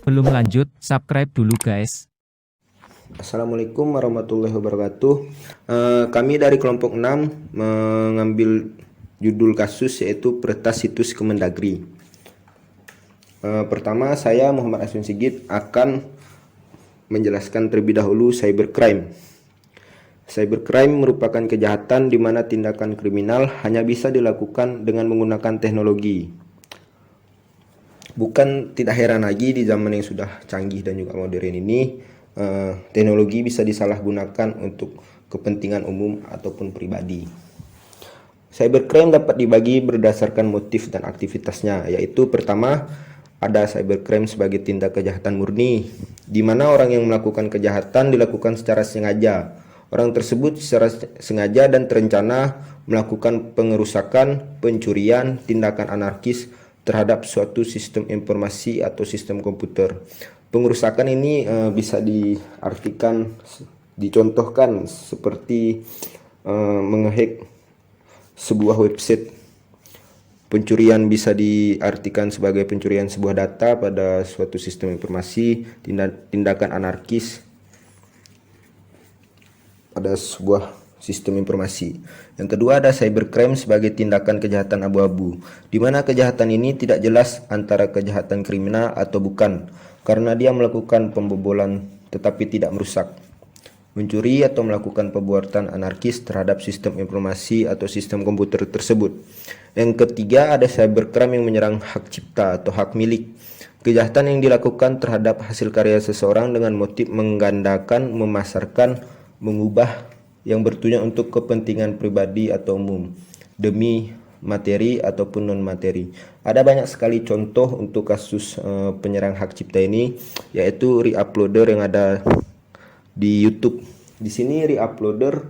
Belum lanjut, subscribe dulu guys. Assalamualaikum warahmatullahi wabarakatuh. Kami dari kelompok 6 mengambil judul kasus yaitu Peretas Situs Kemendagri. Pertama, saya Muhammad Asun Sigit akan menjelaskan terlebih dahulu cybercrime. Cybercrime merupakan kejahatan di mana tindakan kriminal hanya bisa dilakukan dengan menggunakan teknologi. Bukan tidak heran lagi di zaman yang sudah canggih dan juga modern ini, teknologi bisa disalahgunakan untuk kepentingan umum ataupun pribadi. Cybercrime dapat dibagi berdasarkan motif dan aktivitasnya, yaitu pertama, ada cybercrime sebagai tindak kejahatan murni, di mana orang yang melakukan kejahatan dilakukan secara sengaja. Orang tersebut secara sengaja dan terencana melakukan pengerusakan, pencurian, tindakan anarkis terhadap suatu sistem informasi atau sistem komputer. Pengerusakan ini bisa dicontohkan seperti menghack sebuah website. Pencurian bisa diartikan sebagai pencurian sebuah data pada suatu sistem informasi, tindakan anarkis pada sebuah sistem informasi. Yang kedua, ada cybercrime sebagai tindakan kejahatan abu-abu, di mana kejahatan ini tidak jelas antara kejahatan kriminal atau bukan, karena dia melakukan pembobolan tetapi tidak merusak, mencuri atau melakukan perbuatan anarkis terhadap sistem informasi atau sistem komputer tersebut. Yang ketiga, ada cybercrime yang menyerang hak cipta atau hak milik. Kejahatan yang dilakukan terhadap hasil karya seseorang dengan motif menggandakan, memasarkan, mengubah yang bertujuan untuk kepentingan pribadi atau umum demi materi ataupun non materi. Ada banyak sekali contoh untuk kasus penyerang hak cipta ini, yaitu Reuploader yang ada di YouTube. Di sini Reuploader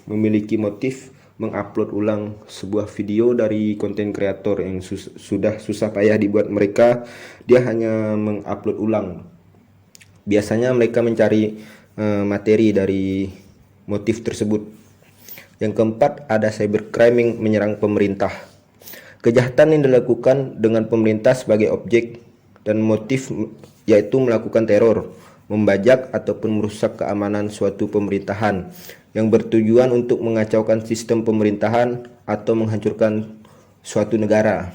memiliki motif mengupload ulang sebuah video dari konten kreator yang sudah susah payah dibuat mereka. Dia hanya mengupload ulang. Biasanya mereka mencari materi dari motif tersebut. Yang keempat, ada cybercrime yang menyerang pemerintah. Kejahatan yang dilakukan dengan pemerintah sebagai objek dan motif, yaitu melakukan teror, membajak ataupun merusak keamanan suatu pemerintahan yang bertujuan untuk mengacaukan sistem pemerintahan atau menghancurkan suatu negara.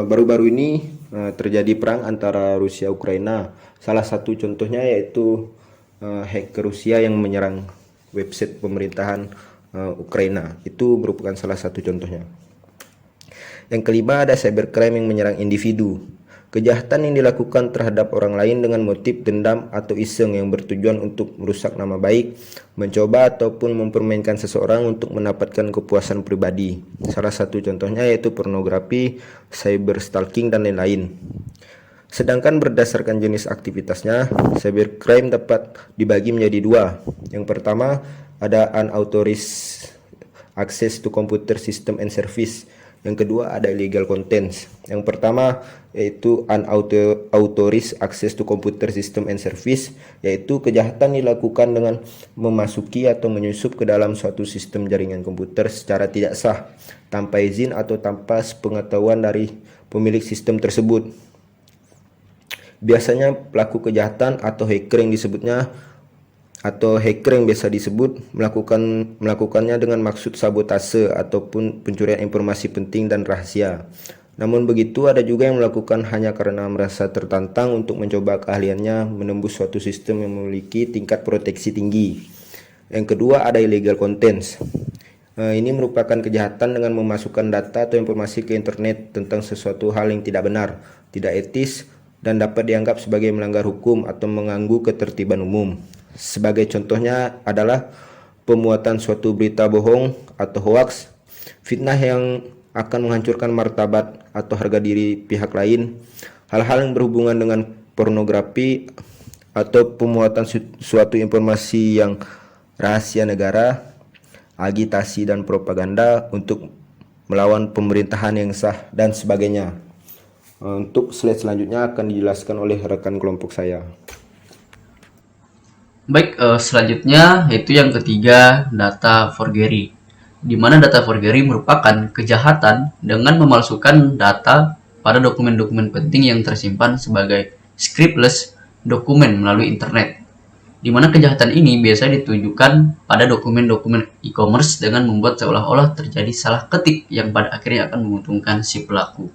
Baru-baru ini terjadi perang antara Rusia Ukraina. Salah satu contohnya yaitu hacker Rusia yang menyerang website pemerintahan Ukraina. Itu merupakan salah satu contohnya. Yang kelima, ada cybercrime yang menyerang individu. Kejahatan yang dilakukan terhadap orang lain dengan motif dendam atau iseng yang bertujuan untuk merusak nama baik, mencoba ataupun mempermainkan seseorang untuk mendapatkan kepuasan pribadi. Salah satu contohnya yaitu pornografi, cyberstalking, dan lain-lain. Sedangkan berdasarkan jenis aktivitasnya, cybercrime dapat dibagi menjadi dua. Yang pertama, ada unauthorized access to computer system and service. Yang kedua, ada illegal contents. Yang pertama yaitu unauthorized access to computer system and service, yaitu kejahatan dilakukan dengan memasuki atau menyusup ke dalam suatu sistem jaringan komputer secara tidak sah, tanpa izin atau tanpa sepengetahuan dari pemilik sistem tersebut. Biasanya pelaku kejahatan atau hacker yang biasa disebut melakukannya dengan maksud sabotase ataupun pencurian informasi penting dan rahasia. Namun begitu, ada juga yang melakukan hanya karena merasa tertantang untuk mencoba keahliannya menembus suatu sistem yang memiliki tingkat proteksi tinggi. Yang kedua, ada illegal contents. Ini merupakan kejahatan dengan memasukkan data atau informasi ke internet tentang sesuatu hal yang tidak benar, tidak etis, dan dapat dianggap sebagai melanggar hukum atau mengganggu ketertiban umum. Sebagai contohnya adalah pemuatan suatu berita bohong atau hoaks, fitnah yang akan menghancurkan martabat atau harga diri pihak lain, hal-hal yang berhubungan dengan pornografi, atau pemuatan suatu informasi yang rahasia negara, agitasi dan propaganda untuk melawan pemerintahan yang sah, dan sebagainya. Untuk slide selanjutnya akan dijelaskan oleh rekan kelompok saya. Baik, selanjutnya yaitu yang ketiga, data forgery. Di mana data forgery merupakan kejahatan dengan memalsukan data pada dokumen-dokumen penting yang tersimpan sebagai scriptless dokumen melalui internet, di mana kejahatan ini biasanya ditujukan pada dokumen-dokumen e-commerce dengan membuat seolah-olah terjadi salah ketik yang pada akhirnya akan menguntungkan si pelaku.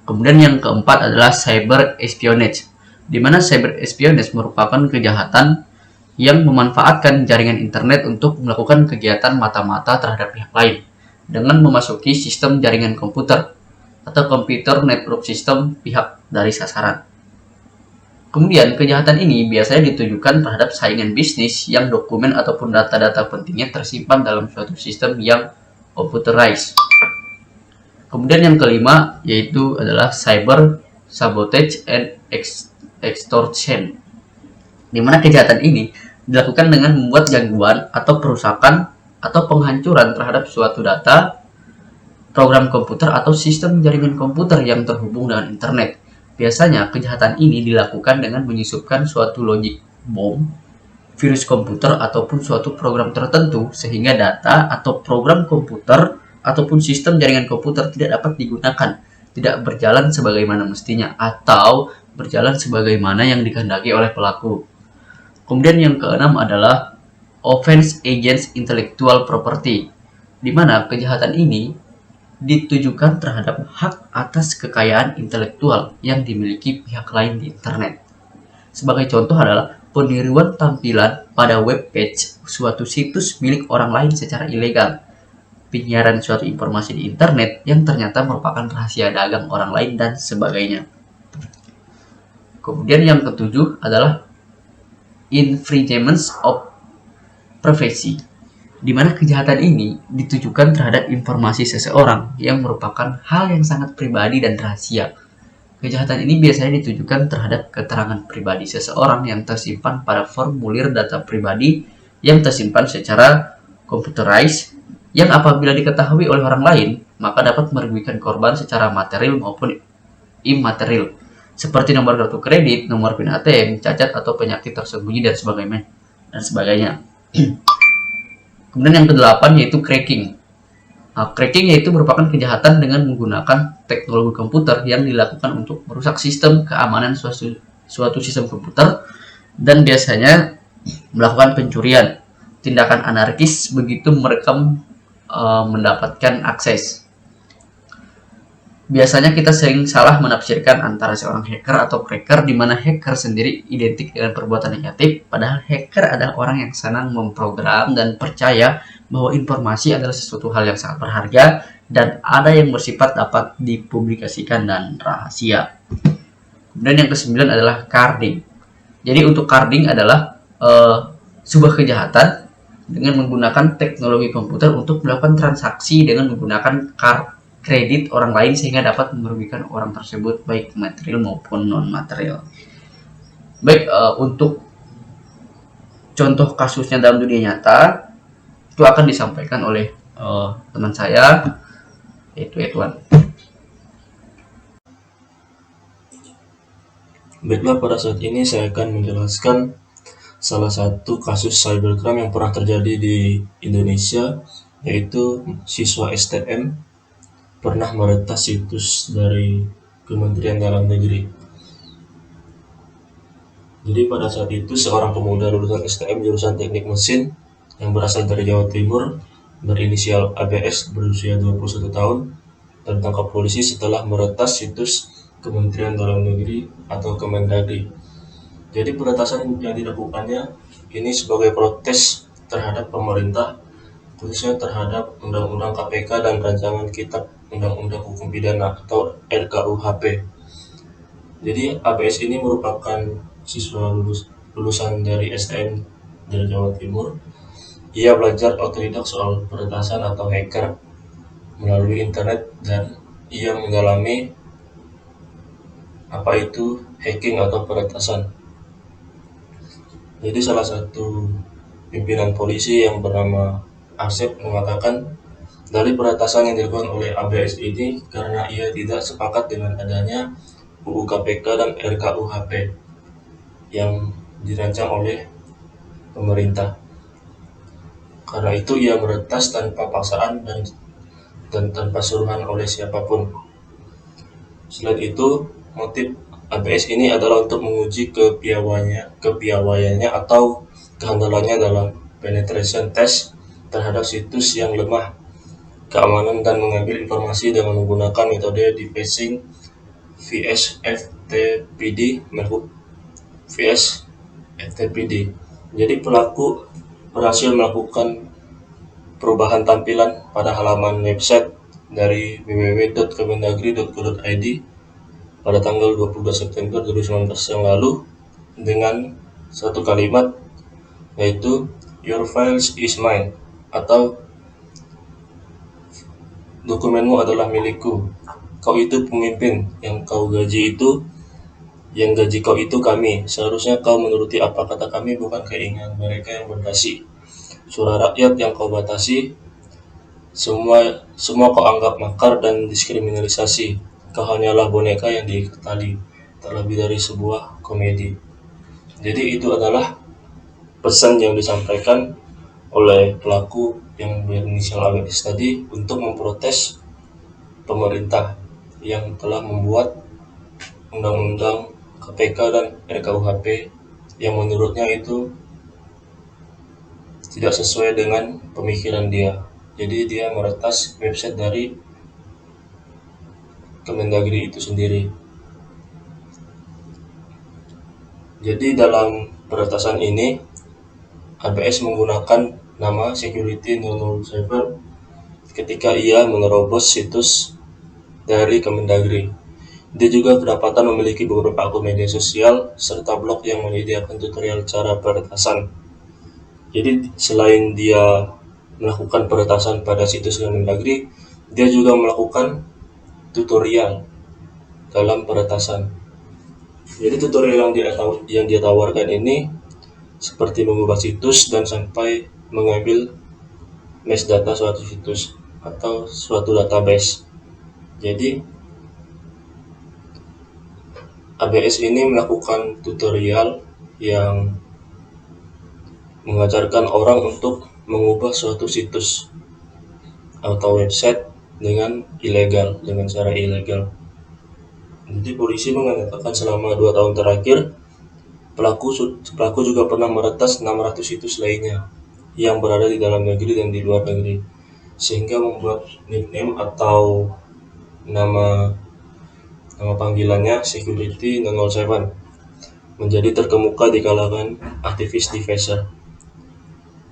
Kemudian yang keempat adalah cyber espionage, di mana cyber espionage merupakan kejahatan yang memanfaatkan jaringan internet untuk melakukan kegiatan mata-mata terhadap pihak lain dengan memasuki sistem jaringan komputer atau computer network system pihak dari sasaran. Kemudian, kejahatan ini biasanya ditujukan terhadap saingan bisnis yang dokumen ataupun data-data pentingnya tersimpan dalam suatu sistem yang computerized. Kemudian yang kelima yaitu adalah cyber sabotage and extortion, di mana kejahatan ini dilakukan dengan membuat gangguan atau perusakan atau penghancuran terhadap suatu data, program komputer atau sistem jaringan komputer yang terhubung dengan internet. Biasanya kejahatan ini dilakukan dengan menyusupkan suatu logic bom, virus komputer ataupun suatu program tertentu sehingga data atau program komputer ataupun sistem jaringan komputer tidak dapat digunakan, tidak berjalan sebagaimana mestinya atau berjalan sebagaimana yang dikehendaki oleh pelaku. Kemudian yang keenam adalah offense against intellectual property, di mana kejahatan ini ditujukan terhadap hak atas kekayaan intelektual yang dimiliki pihak lain di internet. Sebagai contoh adalah peniruan tampilan pada web page suatu situs milik orang lain secara ilegal, penyiaran suatu informasi di internet yang ternyata merupakan rahasia dagang orang lain, dan sebagainya. Kemudian yang ketujuh adalah infringements of privacy, di mana kejahatan ini ditujukan terhadap informasi seseorang yang merupakan hal yang sangat pribadi dan rahasia. Kejahatan ini biasanya ditujukan terhadap keterangan pribadi seseorang yang tersimpan pada formulir data pribadi yang tersimpan secara computerized, yang apabila diketahui oleh orang lain, maka dapat merugikan korban secara material maupun imaterial, seperti nomor kartu kredit, nomor PIN ATM, cacat atau penyakit tersembunyi, dan sebagainya. Kemudian yang kedelapan yaitu cracking. Cracking yaitu merupakan kejahatan dengan menggunakan teknologi komputer yang dilakukan untuk merusak sistem keamanan suatu sistem komputer, dan biasanya melakukan pencurian, tindakan anarkis begitu mereka mendapatkan akses. Biasanya kita sering salah menafsirkan antara seorang hacker atau cracker, di mana hacker sendiri identik dengan perbuatan negatif, padahal hacker adalah orang yang senang memprogram dan percaya bahwa informasi adalah sesuatu hal yang sangat berharga dan ada yang bersifat dapat dipublikasikan dan rahasia. Kemudian yang kesembilan adalah carding. Jadi untuk carding adalah sebuah kejahatan dengan menggunakan teknologi komputer untuk melakukan transaksi dengan menggunakan kredit orang lain sehingga dapat merugikan orang tersebut baik material maupun non material. Baik, untuk contoh kasusnya dalam dunia nyata itu akan disampaikan oleh teman saya, yaitu Edwan. Baiklah, pada saat ini saya akan menjelaskan salah satu kasus cybercrime yang pernah terjadi di Indonesia, yaitu siswa STM pernah meretas situs dari Kementerian Dalam Negeri. Jadi pada saat itu seorang pemuda lulusan STM jurusan Teknik Mesin yang berasal dari Jawa Timur berinisial ABS berusia 21 tahun tertangkap polisi setelah meretas situs Kementerian Dalam Negeri atau Kemendagri. Jadi peretasan yang dilakukannya ini sebagai protes terhadap pemerintah, khususnya terhadap Undang-Undang KPK dan Rancangan Kitab Undang-Undang Hukum Pidana atau RKUHP. Jadi ABS ini merupakan siswa lulusan dari STM dari Jawa Timur. Ia belajar otodidak soal peretasan atau hacker melalui internet, dan ia mendalami apa itu hacking atau peretasan. Jadi salah satu pimpinan polisi yang bernama Asep mengatakan dari peretasan yang dilakukan oleh ABS ini karena ia tidak sepakat dengan adanya UU KPK dan RKUHP yang dirancang oleh pemerintah. Karena itu ia meretas tanpa paksaan dan tanpa suruhan oleh siapapun. Selain itu, motif ABS ini adalah untuk menguji kepiawaiannya atau kehandalannya dalam penetration test terhadap situs yang lemah keamanan dan mengambil informasi dengan menggunakan metode defacing vs FTPD. Jadi pelaku berhasil melakukan perubahan tampilan pada halaman website dari www.kemendagri.go.id pada tanggal 22 September 2019 yang lalu dengan satu kalimat, yaitu "Your files is mine" atau "Dokumenmu adalah milikku. Kau itu pemimpin, yang gaji kau itu kami. Seharusnya kau menuruti apa kata kami, bukan keinginan mereka yang berdasi. Suara rakyat yang kau batasi, semua kau anggap makar dan diskriminalisasi. Kau hanyalah boneka yang diikat tali, tak lebih dari sebuah komedi." Jadi itu adalah pesan yang disampaikan oleh pelaku yang berinisial ABS tadi untuk memprotes pemerintah yang telah membuat undang-undang KPK dan RKUHP yang menurutnya itu tidak sesuai dengan pemikiran dia. Jadi dia meretas website dari Kemendagri itu sendiri. Jadi dalam peretasan ini ABS menggunakan nama Security 007 ketika ia menerobos situs dari Kemendagri. Dia juga kedapatan memiliki beberapa akun media sosial serta blog yang menyediakan tutorial cara peretasan. Jadi selain dia melakukan peretasan pada situs Kemendagri, dia juga melakukan tutorial dalam peretasan. Jadi tutorial yang dia tawarkan ini seperti mengubah situs dan sampai mengambil mesh data suatu situs atau suatu database. Jadi ABS ini melakukan tutorial yang mengajarkan orang untuk mengubah suatu situs atau website dengan cara ilegal. Jadi polisi mengatakan selama 2 tahun terakhir pelaku juga pernah meretas 600 situs lainnya yang berada di dalam negeri dan di luar negeri, sehingga membuat nickname atau nama panggilannya Security 007 menjadi terkemuka di kalangan aktivis defacer.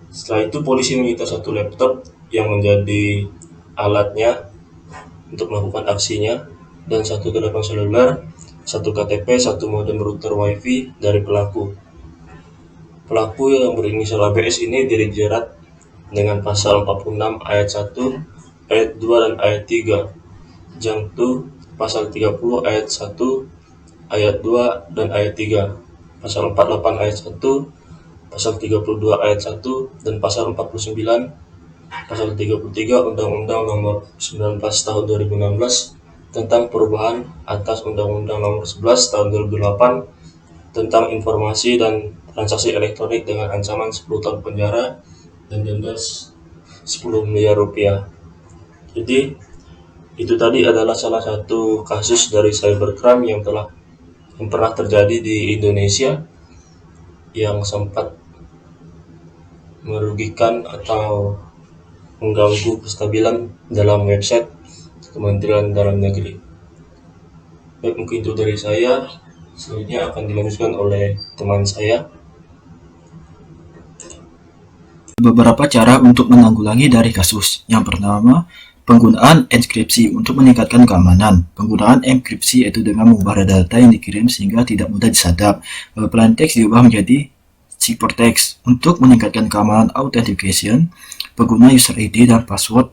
Setelah itu polisi menyita satu laptop yang menjadi alatnya untuk melakukan aksinya, dan satu telepon seluler, satu KTP, satu modem router wifi dari pelaku. Pelaku yang berinisial ABS ini dijerat dengan pasal 46 ayat 1, ayat 2 dan ayat 3, jangtu pasal 30 ayat 1, ayat 2 dan ayat 3, pasal 48 ayat 1, pasal 32 ayat 1 dan pasal 49 pasal 33 Undang-Undang Nomor 19 Tahun 2016 tentang perubahan atas Undang-Undang Nomor 11 Tahun 2008 tentang informasi dan transaksi elektronik dengan ancaman 10 tahun penjara dan denda 10 miliar rupiah. Jadi itu tadi adalah salah satu kasus dari cybercrime yang pernah terjadi di Indonesia yang sempat merugikan atau mengganggu kestabilan dalam website Kementerian Dalam Negeri. Baik, mungkin itu dari saya. Selanjutnya akan dilanjutkan oleh teman saya. Beberapa cara untuk menanggulangi dari kasus. Yang pertama, penggunaan enkripsi untuk meningkatkan keamanan. Penggunaan enkripsi yaitu dengan mengubah data yang dikirim sehingga tidak mudah disadap. Plain text diubah menjadi ciphertext. Untuk meningkatkan keamanan authentication, pengguna user ID dan password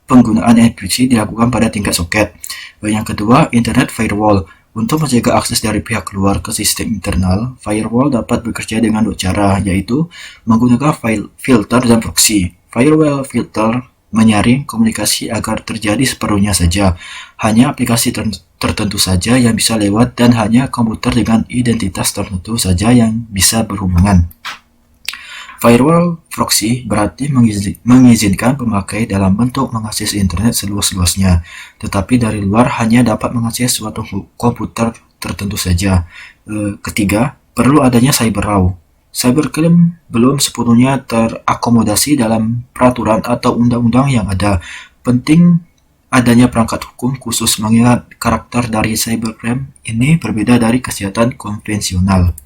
penggunaan enkripsi dilakukan pada tingkat soket. Yang kedua, internet firewall. Untuk mencegah akses dari pihak luar ke sistem internal, firewall dapat bekerja dengan 2 cara, yaitu menggunakan filter dan proxy. Firewall filter menyaring komunikasi agar terjadi seperlunya saja. Hanya aplikasi tertentu saja yang bisa lewat dan hanya komputer dengan identitas tertentu saja yang bisa berhubungan. Firewall proxy berarti mengizinkan pemakai dalam bentuk mengakses internet seluas-luasnya, tetapi dari luar hanya dapat mengakses suatu komputer tertentu saja. Ketiga, perlu adanya cyber law. Cybercrime belum sepenuhnya terakomodasi dalam peraturan atau undang-undang yang ada. Penting adanya perangkat hukum khusus mengingat karakter dari cybercrime ini berbeda dari kejahatan konvensional.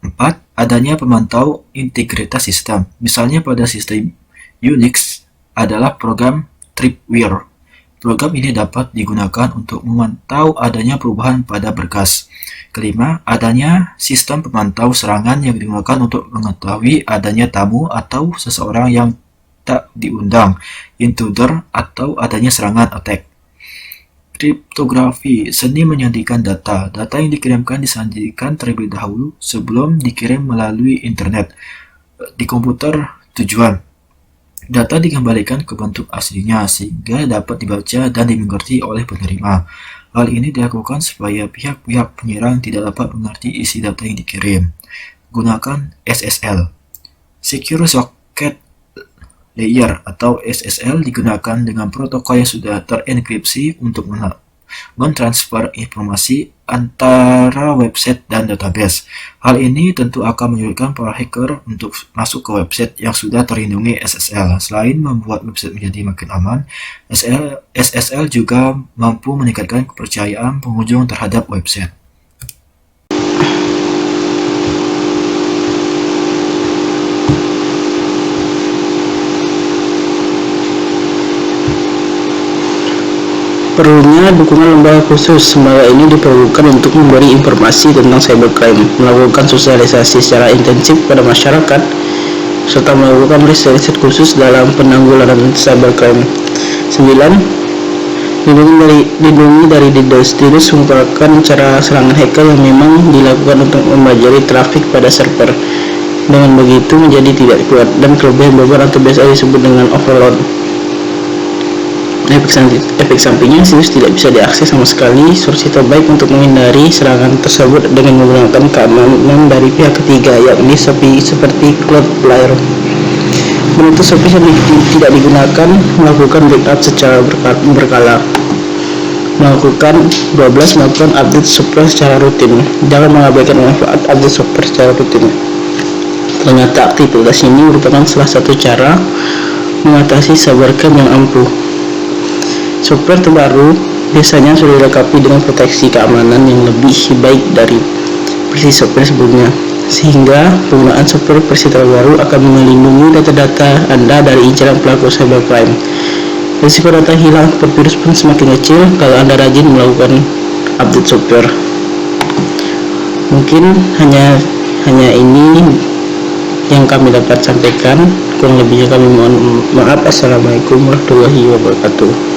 4. Adanya pemantau integritas sistem. Misalnya pada sistem Unix adalah program Tripwire. Program ini dapat digunakan untuk memantau adanya perubahan pada berkas. Kelima, adanya sistem pemantau serangan yang digunakan untuk mengetahui adanya tamu atau seseorang yang tak diundang, intruder, atau adanya serangan attack. Kriptografi, seni menyandingkan data. Data yang dikirimkan disandingkan terlebih dahulu sebelum dikirim melalui internet. Di komputer tujuan, data dikembalikan ke bentuk aslinya sehingga dapat dibaca dan dimengerti oleh penerima. Hal ini dilakukan supaya pihak-pihak penyerang tidak dapat mengerti isi data yang dikirim. Gunakan SSL. Secure Socket Layer atau SSL digunakan dengan protokol yang sudah terenkripsi untuk mentransfer informasi antara website dan database. Hal ini tentu akan menyulitkan para hacker untuk masuk ke website yang sudah terlindungi SSL. Selain membuat website menjadi makin aman, SSL juga mampu meningkatkan kepercayaan pengunjung terhadap website. Perlunya dukungan lembaga khusus. Lembaga ini diperlukan untuk memberi informasi tentang cybercrime, melakukan sosialisasi secara intensif pada masyarakat, serta melakukan riset khusus dalam penanggulangan cybercrime. 9. Lindungi dari DDoS. DDoS merupakan cara serangan hacker yang memang dilakukan untuk membajari trafik pada server. Dengan begitu menjadi tidak kuat dan kelebihan beban atau biasa disebut dengan overload. Efek sampingnya, situs tidak bisa diakses sama sekali. Solusi terbaik untuk menghindari serangan tersebut dengan menggunakan keamanan dari pihak ketiga, yakni seperti Cloudflare. Menutup service yang tidak digunakan, melakukan backup secara berkala. Melakukan update software secara rutin. Jangan mengabaikan manfaat update software secara rutin. Ternyata aktivitas ini merupakan salah satu cara mengatasi cybercrime yang ampuh. Software terbaru biasanya sudah dilengkapi dengan proteksi keamanan yang lebih baik dari versi software sebelumnya, sehingga penggunaan software versi terbaru akan melindungi data-data Anda dari incaran pelaku cybercrime. Risiko data hilang per virus pun semakin kecil kalau Anda rajin melakukan update software. Mungkin hanya ini yang kami dapat sampaikan. Kurang lebihnya kami mohon maaf. Assalamualaikum warahmatullahi wabarakatuh.